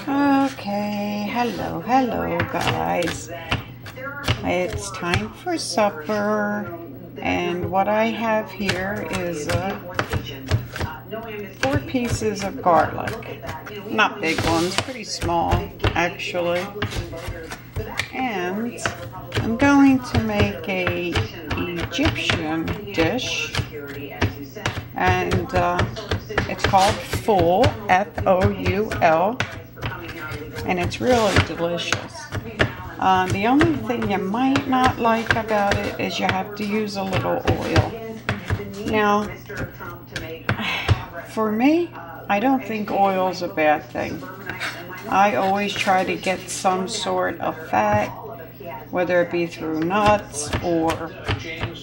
Okay, hello guys. It's time for supper, and what I have here is 4 pieces of garlic. Not big ones, pretty small actually. And I'm going to make a Egyptian dish, and it's called Foul, F-O-U-L, and it's really delicious. The only thing you might not like about it is you have to use a little oil. Now, for me, I don't think oil is a bad thing. I always try to get some sort of fat, whether it be through nuts or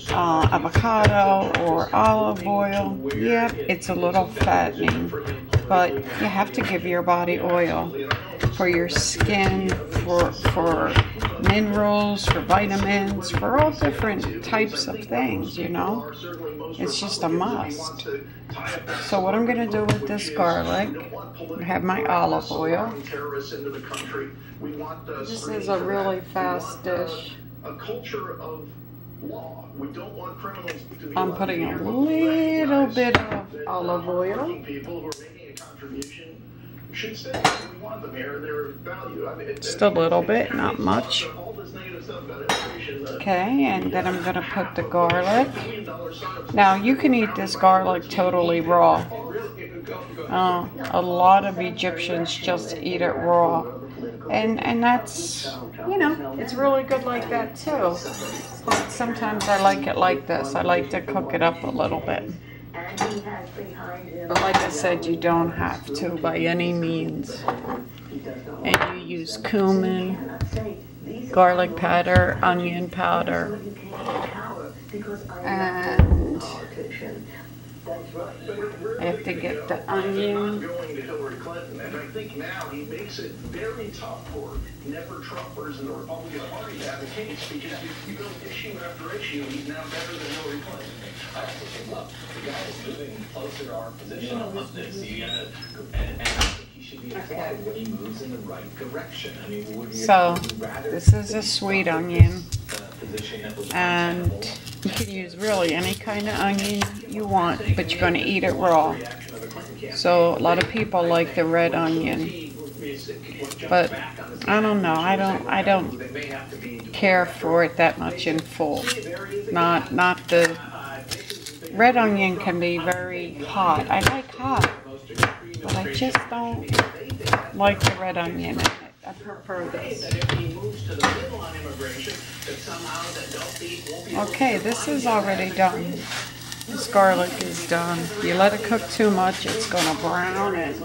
avocado or olive oil. Yep, it's a little fattening, but you have to give your body oil for your skin, for minerals, for vitamins, for all different types of things, you know. It's just a must. So what I'm going to do with this garlic, I have my olive oil. This is a really fast dish. I'm putting a little bit of olive oil. Just a little bit, not much. Okay, and then I'm going to put the garlic. Now, you can eat this garlic totally raw. A lot of Egyptians just eat it raw. And that's, you know, it's really good like that too. But sometimes I like it like this. I like to cook it up a little bit. But like I said, you don't have to by any means. And you use cumin, garlic powder, onion powder, and I have to get the onion. And I think now he makes it very tough for never-Trumpers in the Republican Party to have a case, because you go issue after issue, he's now better than Hillary Clinton. I also think, look, the guy is moving closer to our position on this. And I think he should be applauded when he moves in the right direction. I mean, so this is a sweet onion, and you can use really any kind of onion you want, but you're going to eat it raw. So a lot of people like the red onion, but I don't know. I don't care for it that much in full. Not the red onion can be very hot. I like hot, but I just don't like the red onion in it. I prefer this. Okay, this is already done. This garlic is done. If you let it cook too much, it's going to brown and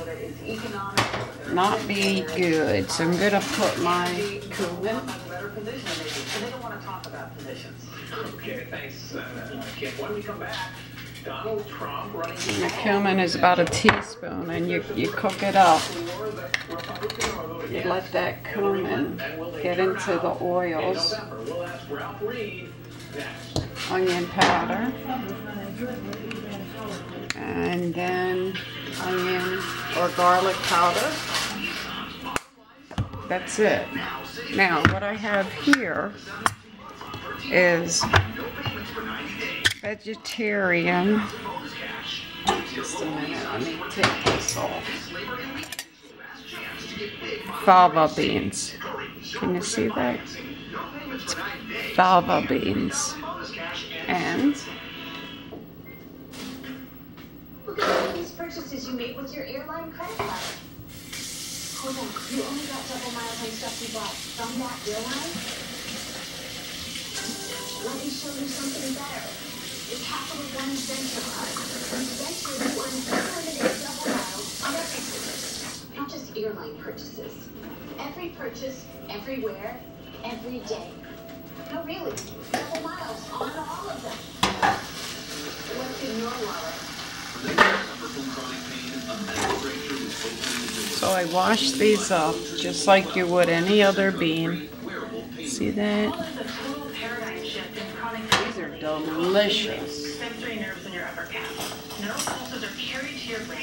not be good. So I'm going to put my cumin. Okay, thanks, Kim. When we come back, Donald Trump running. The cumin is about a teaspoon, and you cook it up. You let that cumin get into the oils. Onion powder, and then onion or garlic powder. That's it. Now, what I have here is vegetarian. Just a minute, let me take this off. Fava beans. Can you see that? It's fava beans. And these purchases you made with your airline credit card. Hold on, you only got double miles on stuff you bought from that airline? Let me show you something better. The Capital One Venture Card. Venture you earn unlimited double miles on every purchase. Not just airline purchases. Every purchase, everywhere, every day. No, really. Double miles on all of them. What's in your wallet? so I wash these up just like you would any other bean. See that? These are delicious.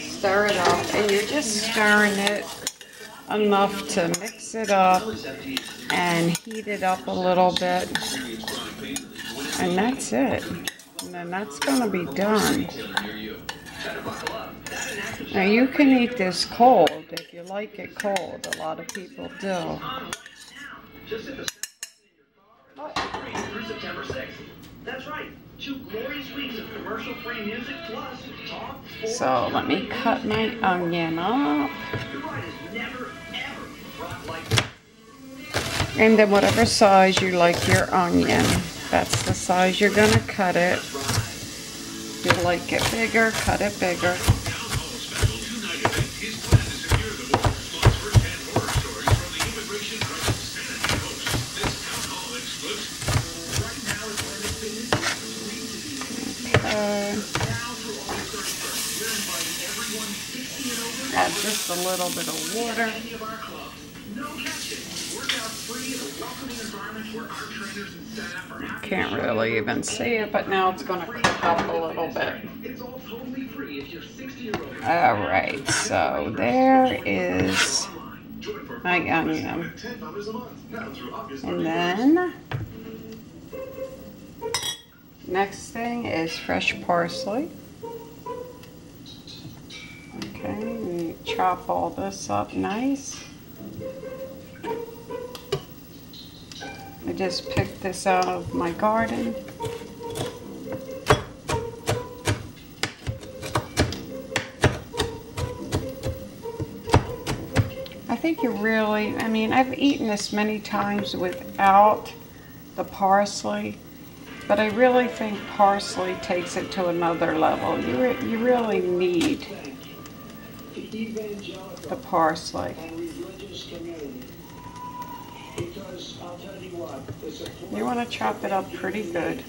Stir it up, and you're just stirring it enough to mix it up and heat it up a little bit. And that's it. And then that's going to be done. Now you can eat this cold if you like it cold. A lot of people do. Through September 6th. That's right. 2 glorious weeks of commercial-free music plus talk. So let me cut my onion up. And then whatever size you like your onion, that's the size you're going to cut it. If you like it bigger, cut it bigger. Add just a little bit of water. Can't really even see it, but now it's going to cook up a little bit. Alright, so there is my onion. And then next thing is fresh parsley. Okay, we chop all this up nice. I just picked this out of my garden. I think you really, I mean, I've eaten this many times without the parsley, but I really think parsley takes it to another level. You really need the parsley. You want to chop it up pretty good.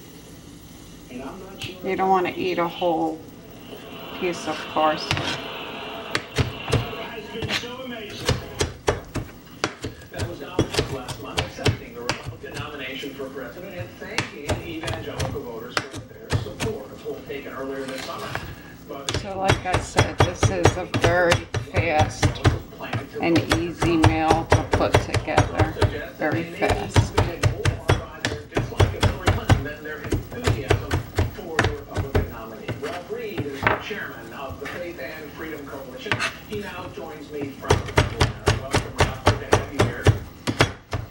You don't want to eat a whole piece of parsley. That was Donald last month accepting the Republican nomination for president and thanking evangelical voters for their support, a poll taken earlier this summer. So like I said, this is a very fast and easy meal to put together. Very fast. Chairman of the Faith and Freedom Coalition. He now joins me from Atlanta. Welcome, Ralph. Good to have you here.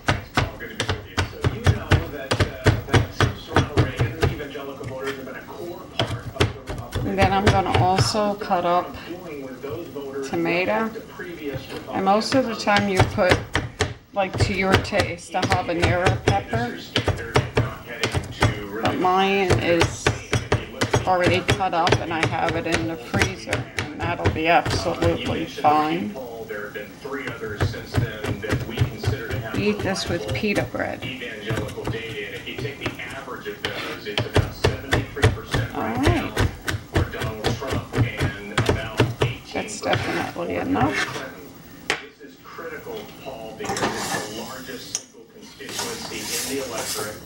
Thanks, Paul. Good to be with you. So you know that since Ronald Reagan, evangelical voters have been a core part of the Republican. And then I'm going to also cut up tomato. And most of the time you put, like to your taste, a habanero pepper. But mine is already cut up and I have it in the freezer, and that'll be absolutely fine. Eat this with pita bread. Alright. That's definitely enough. This is critical, Paul, because it's the largest single constituency in the electorate.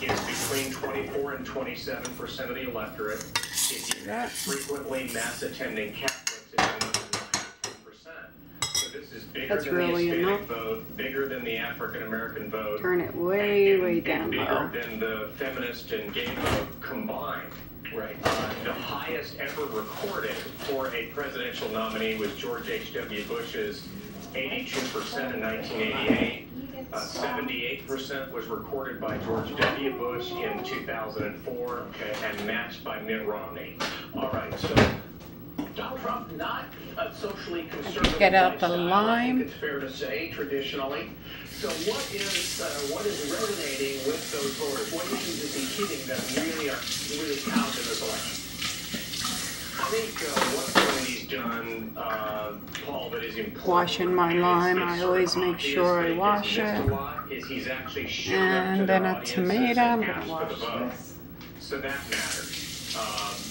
It's between 24 and 27% of the electorate. If you have frequently mass attending Catholics, it's another 9%. So this is bigger than the Hispanic vote, bigger than the African American vote. Turn it way down low. Bigger than the feminist and gay vote combined. Right. The highest ever recorded for a presidential nominee was George H.W. Bush's 82% in 1988. 78% was recorded by George W. Bush in 2004, and matched by Mitt Romney. All right, so Donald Trump, not a socially conservative. Get out the lime. I think it's fair to say, traditionally. So what is resonating with those voters? What issues is he hitting that really count in this election? I think one thing he's done, Paul, that is important. Washing my lime. I always make sure I wash it. And then a tomato. I'm going to wash this. So that matters.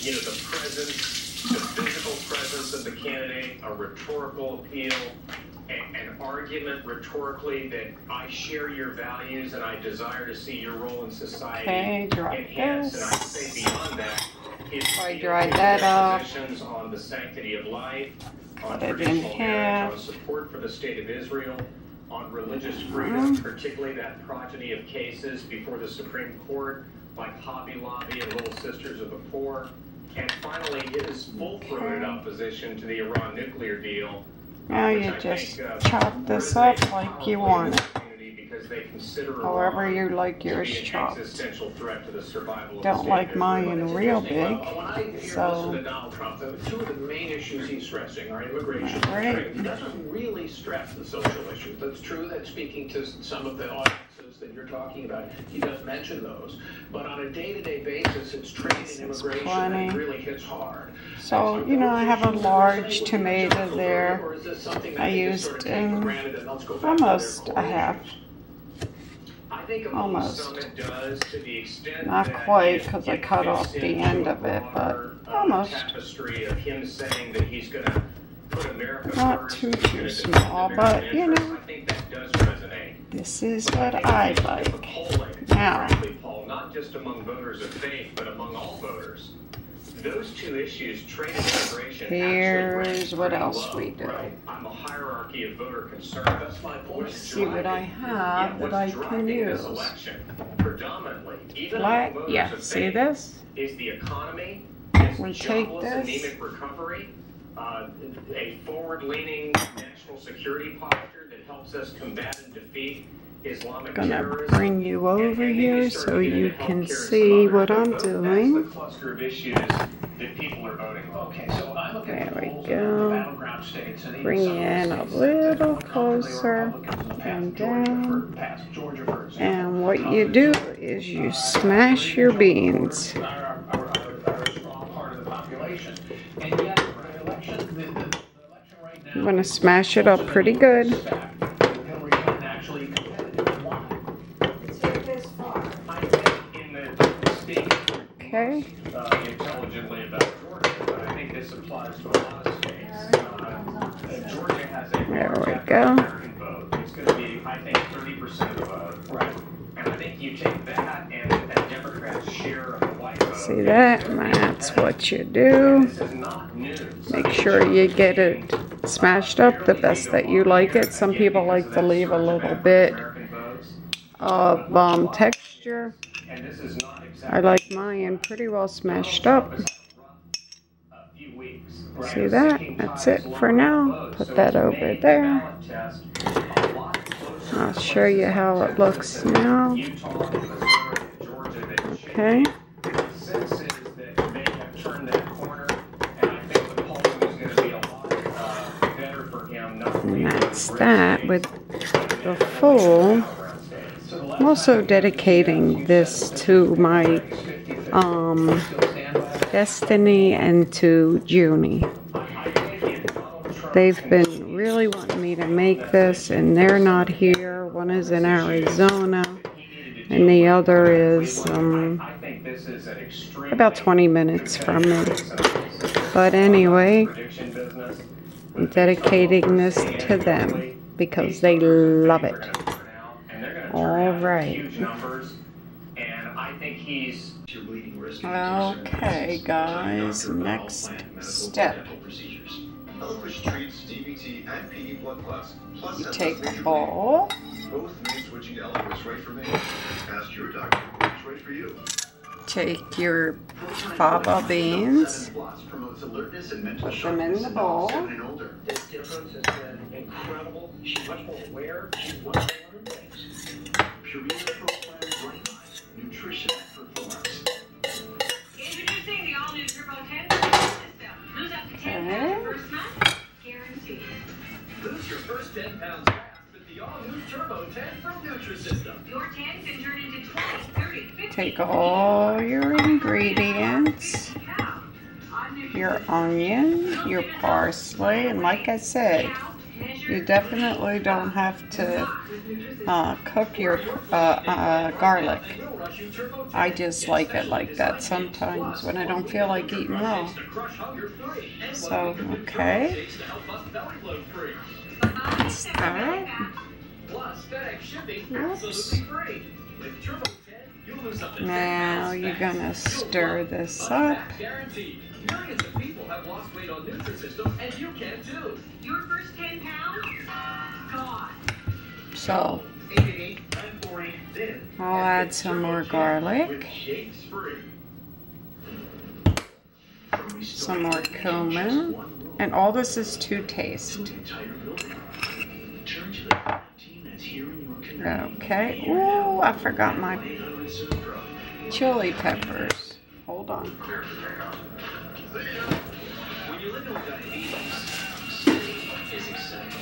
You know, the presence, the physical presence of the candidate, a rhetorical appeal, an argument rhetorically that I share your values and I desire to see your role in society enhanced. And I say beyond that, I dried that up. On the sanctity of life, on Cut it in traditional marriage, on half. support for the state of Israel, on religious freedom, particularly that progeny of cases before the Supreme Court, like Hobby Lobby and Little Sisters of the Poor, and finally his full-throated opposition to the Iran nuclear deal. Now you just chop this up like you want it. However you like yours chopped. Don't like mine real big, so. Donald Trump, two of the main issues he's stressing are immigration and trade. He doesn't really stress the social issues. That's true. That's speaking to some of the audiences that you're talking about. He does mention those, but on a day-to-day basis, it's trade and immigration that really hits hard. So, you know, I have a large tomato there. I used almost a half. Almost. Not quite, because I cut off the end of it, but almost. Not too small, but you know, this is what I like. Now, not just among voters of faith, but among all voters. Those two issues, trade and immigration, here's what else we do. I'm a hierarchy of voter concern. That's my point. Let's see what I have that I can use. Predominantly, even Flat, among yeah, voters of see faith, this? is the economy, We is take jobless, this. anemic recovery, a forward-leaning national security posture that helps us combat and defeat Islamic Gonna terrorism. bring you over here so you can see what I'm doing. That's the cluster of issues that people are voting on. Okay, so I look at There we polls go. in the battleground states, and even Bring some of the in a states that little don't closer Republicans in the past, and Georgia, down. past Georgia, for example. And what you do is you smash your beans. Are a strong part of the population. And yet, for an election, the election right now, I'm gonna smash it up pretty good. Hillary Clinton actually competitive. Why? I think in the state Okay. intelligently about Georgia, but I think this applies to a lot of states. Georgia has a There we large go. African vote. It's going to be, I think, 30% of the vote. Right. And I think you take that and Democrats' share of the white vote. See that? That's what you do. This is not news. Make sure you get it smashed up the best that you like it. Some people like to leave a little bit of texture. I like mine pretty well smashed up. See that? That's it for now. Put that over there. I'll show you how it looks now. Okay. And that's that with the full. I'm also dedicating this to my Destiny and to Junie. They've been really wanting me to make this, and they're not here. One is in Arizona, and the other is about 20 minutes from me. But anyway, I'm dedicating this to them because they love it. All right. Okay, guys, next step. You take a bowl. Take your fava beans, put them in the bowl. This difference has been incredible. She's much more aware. She wants to learn things. Purina Pro Plan Bright Eyes, nutrition that performs. Introducing the all-new Turbo 10 system. Lose up to 10 pounds your first month. Guaranteed. Lose your first 10 pounds fast with the all-new Turbo 10 from Nutrisystem. Your 10 can turn into 20, 30, 50. Take all your ingredients, your onion, your parsley, and like I said, you definitely don't have to cook your garlic. I just like it like that sometimes when I don't feel like eating raw. So, okay. That's that. Oops. Now you're gonna stir this up. I've lost weight on Nutrisystem, and you can too. Your first 10 pounds? Gone. So 888-940, then I'll add some more garlic, some more cumin, and all this is to taste. Okay. Ooh, I forgot my chili peppers. Hold on. When you're living with diabetes, steady is exciting.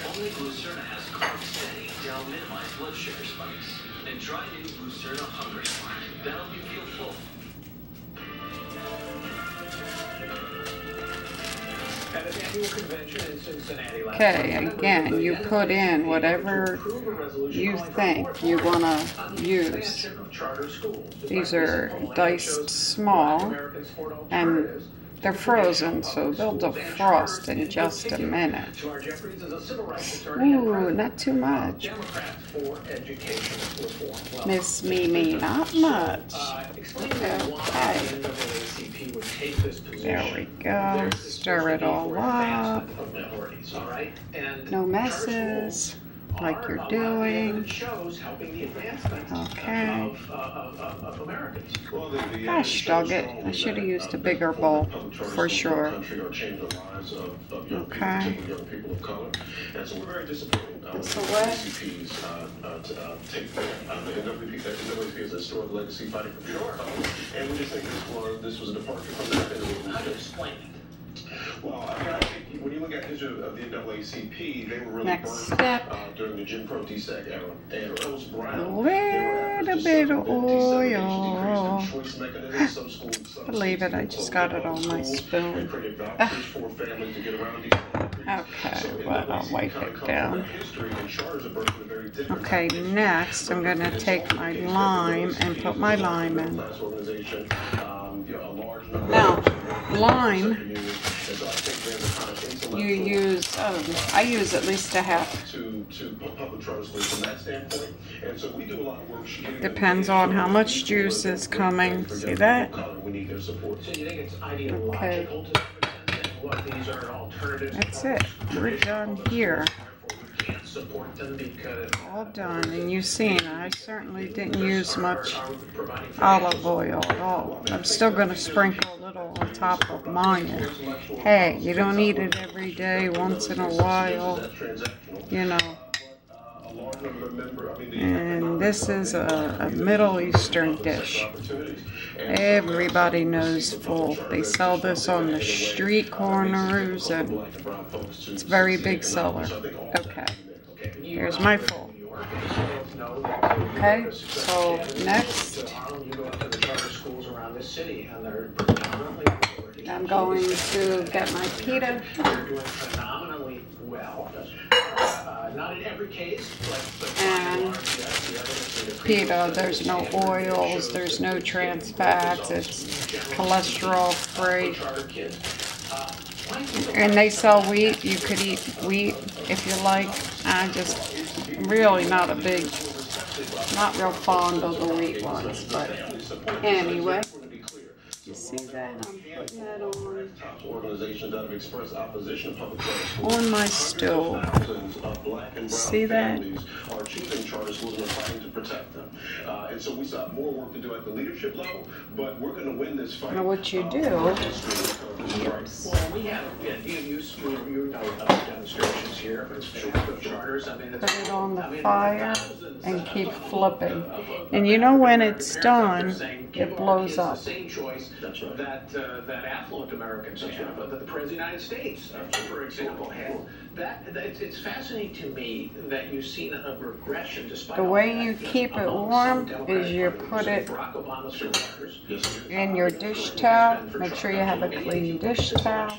Only Glucerna has carb steady to minimize blood sugar spikes. And try new Glucerna Hunger Smart. That'll help you feel full. At an annual convention in Cincinnati last Okay, again, you put in whatever you think you want to use. These are diced small, and they're frozen, so they'll defrost in just a minute. Ooh, not too much. Miss Mimi, not much. Okay. There we go. Stir it all up. No messes, like you're doing. Okay. Gosh dog it. I should have used a bigger bowl for sure. Okay. This away. And we just think this was a departure from that. How do you explain it? Well, I think when you look at history of the NAACP, they were really burnt during the Jim Crow DSAC era. And Post Brown, A little bit of oil. Believe it, I just got it on my spoon. Okay, well, I'll wipe it down. Okay, next I'm going to take my lime and put my lime in. Now, lime, you use, I use at least a half. Depends on how much juice is coming. See that? Okay. That's it. We're done here. All done. And you've seen, I certainly didn't use much olive oil at all. I'm still going to sprinkle a little on top of mine. Hey, you don't eat it every day, once in a while, you know. And this is a Middle Eastern dish. Everybody knows full. They sell this on the street corners, and it's a very big seller. Okay, here's my full. Okay, so next, I'm going to get my pita. And pita, there's no oils, there's no trans fats, it's cholesterol free. And they sell wheat. You could eat wheat if you like. I just really not real fond of the wheat ones, but anyway. You see that? I'm putting that on my stove. See that? And so we still have more work to do at the leadership level, but we're going to win this fight. Now what you do, well, we have, you know about demonstrations here, charters. I mean, put it on the fire and keep flipping. And you know when it's done, it blows up. Same choice that affluent Americans have, that the President of the United States, for example, had. It's fascinating to me that you've seen a regression despite the way you keep it warm is you put it in your dish towel. Make sure you have a clean dish towel.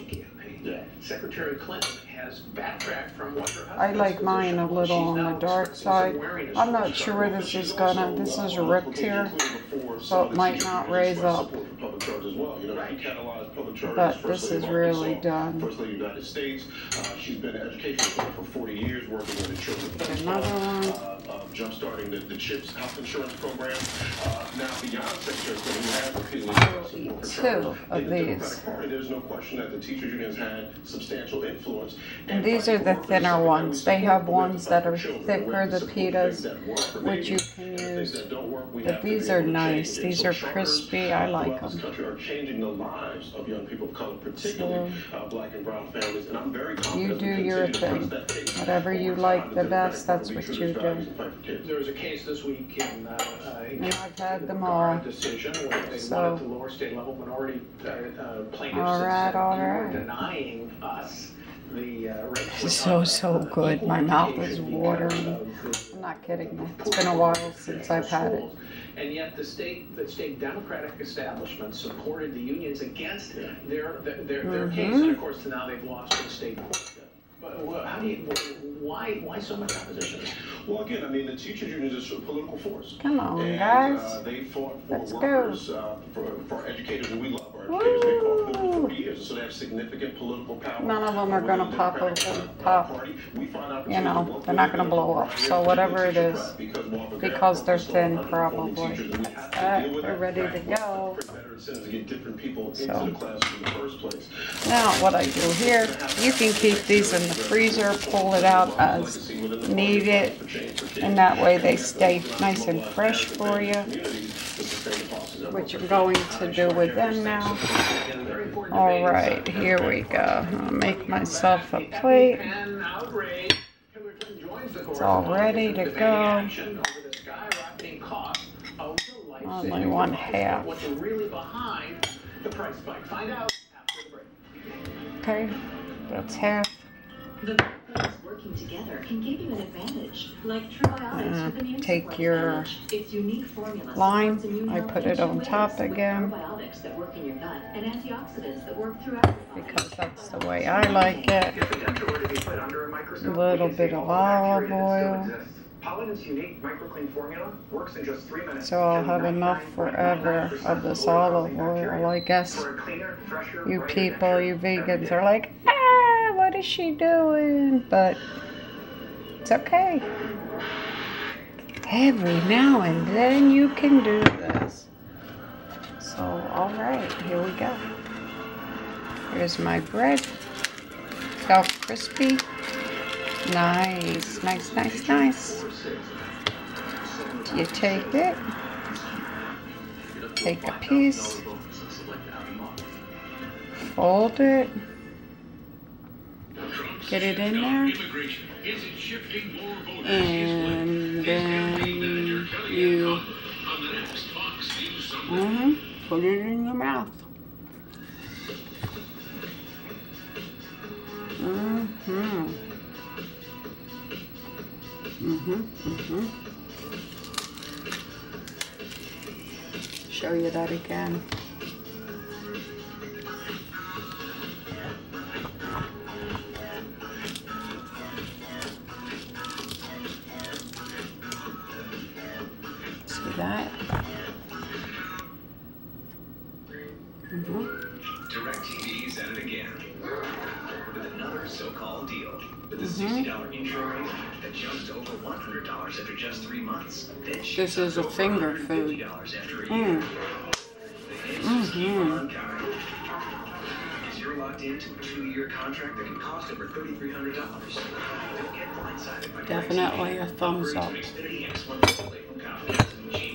Secretary Clinton has backtracked from what her I like mine a little on the dark side. I'm not sure this is ripped here, so it might not raise up. But this is really done. She's been an education for 40 years, working with the children. Another one. jumpstarting the CHIPS health insurance program. Now, beyond Secretary Clinton, who has repeatedly I'll eat 2 of these. There's no question that the teachers unions had substantial influence. And these are the thinner ones. They have ones that are thicker, the pitas, which you can use. But these are nice. These are crispy. I like them. Are changing the lives of young people of color, particularly black and brown families. And I'm very confident you do your thing. Whatever you like the best, that's what you do. There was a case this week in and I've had them all. Decision where they wanted to lower state level minority plaintiffs all right. denying us the right. So good. My mouth is watering. I'm not kidding. It's been a while since I've had it. And yet the state Democratic establishment supported the unions against their case, and of course now they've lost to the state court. But how do you? Why so much opposition? Well, again, I mean, the teachers union is a political force. Come on, and, guys. They fought for Let's workers, go. For educators, and we love our educators. They fought for them for 40 years, so they have significant political power. None of them are going to pop over the top. You know, they're not going to blow up. So whatever it is, because they're thin, probably. They're ready to go. So, now what I do here, you can keep these in the freezer, pull it out as needed, and that way they stay nice and fresh for you, which I'm going to do with them now. Alright, here we go. I'll make myself a plate. It's all ready to go. Only 1/2. Okay, that's half. Working together can give you an advantage, like Trubiotics with immune take your its unique formula lime, I put it on top again, probiotics that work in your gut and antioxidants that work throughout your body. because that's the way I like it. A little bit of olive oil. Paladin's unique microclean formula works in just 3 minutes. So I'll have enough forever of this olive oil. I guess you people, you vegans are like, ah, what is she doing? But it's okay. Every now and then you can do this. So, alright, here we go. Here's my bread. See how crispy? Nice, nice, nice, nice. You take it, take a piece, fold it, get it in there, and then you put it in your mouth. Show you that again. See that? DirecTV's at it again with another so-called deal. With a $60 intro rate that jumps to over $100 after just 3 months. This is a finger food. Because you're locked into a 2-year contract that can cost over $3,300. Don't get blindsided by definitely a thumbs up.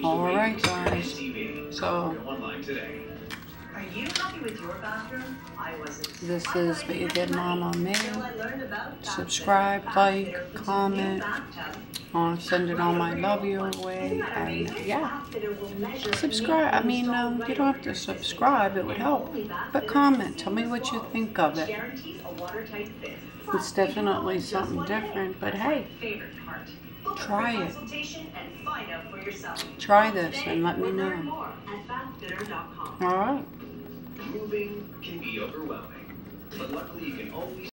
Alright guys, so Are you happy with your bathroom? I wasn't. this is Vegan Mama Me. Subscribe, like, comment, sending all my love your way, and yeah, subscribe. I mean, you don't have to subscribe, it would help, but comment, tell me what you think of it. It's definitely something different, but hey, try it. Try this and let me know. Alright. Moving can be overwhelming, but luckily you can always